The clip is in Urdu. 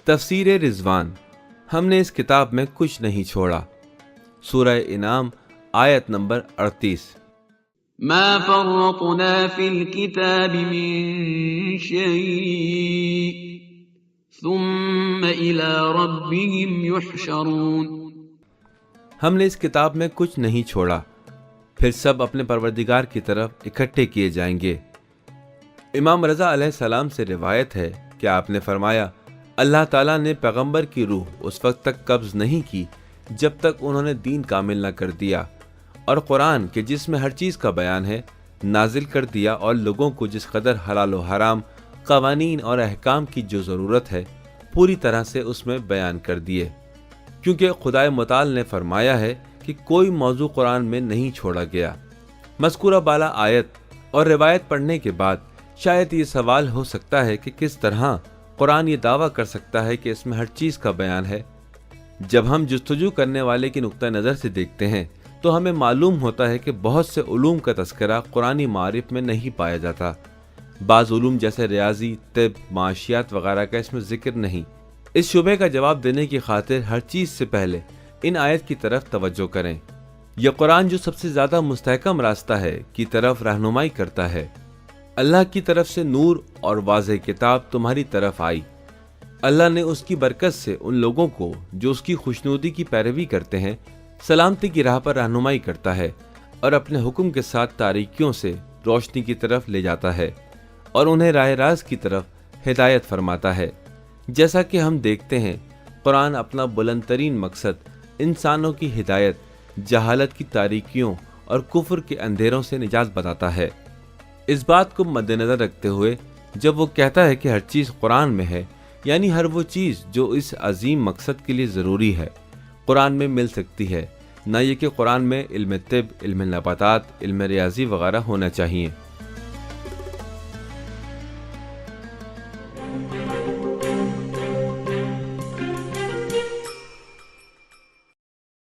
تفسیر رضوان، ہم نے اس کتاب میں کچھ نہیں چھوڑا۔ سورہ انعام آیت نمبر 38۔ ما فرطنا في الكتاب من شيء ثم إلى ربهم يحشرون۔ ہم نے اس کتاب میں کچھ نہیں چھوڑا، پھر سب اپنے پروردگار کی طرف اکٹھے کیے جائیں گے۔ امام رضا علیہ السلام سے روایت ہے کہ آپ نے فرمایا، اللہ تعالیٰ نے پیغمبر کی روح اس وقت تک قبض نہیں کی جب تک انہوں نے دین کامل نہ کر دیا، اور قرآن کے جس میں ہر چیز کا بیان ہے نازل کر دیا، اور لوگوں کو جس قدر حلال و حرام قوانین اور احکام کی جو ضرورت ہے پوری طرح سے اس میں بیان کر دیے، کیونکہ خدائے متعال نے فرمایا ہے کہ کوئی موضوع قرآن میں نہیں چھوڑا گیا۔ مذکورہ بالا آیت اور روایت پڑھنے کے بعد شاید یہ سوال ہو سکتا ہے کہ کس طرح قرآن یہ دعویٰ کر سکتا ہے کہ اس میں ہر چیز کا بیان ہے۔ جب ہم جستجو کرنے والے کی نقطہ نظر سے دیکھتے ہیں تو ہمیں معلوم ہوتا ہے کہ بہت سے علوم کا تذکرہ قرآنی معارف میں نہیں پایا جاتا۔ بعض علوم جیسے ریاضی، طب، معاشیات وغیرہ کا اس میں ذکر نہیں۔ اس شبہ کا جواب دینے کی خاطر ہر چیز سے پہلے ان آیت کی طرف توجہ کریں۔ یہ قرآن جو سب سے زیادہ مستحکم راستہ ہے کی طرف رہنمائی کرتا ہے۔ اللہ کی طرف سے نور اور واضح کتاب تمہاری طرف آئی۔ اللہ نے اس کی برکت سے ان لوگوں کو جو اس کی خوشنودی کی پیروی کرتے ہیں سلامتی کی راہ پر رہنمائی کرتا ہے، اور اپنے حکم کے ساتھ تاریکیوں سے روشنی کی طرف لے جاتا ہے، اور انہیں راہ راست کی طرف ہدایت فرماتا ہے۔ جیسا کہ ہم دیکھتے ہیں قرآن اپنا بلند ترین مقصد انسانوں کی ہدایت، جہالت کی تاریکیوں اور کفر کے اندھیروں سے نجات بتاتا ہے۔ اس بات کو مد نظر رکھتے ہوئے جب وہ کہتا ہے کہ ہر چیز قرآن میں ہے، یعنی ہر وہ چیز جو اس عظیم مقصد کے لیے ضروری ہے قرآن میں مل سکتی ہے، نہ یہ کہ قرآن میں علم طب، علم نباتات، علم ریاضی وغیرہ ہونا چاہیے۔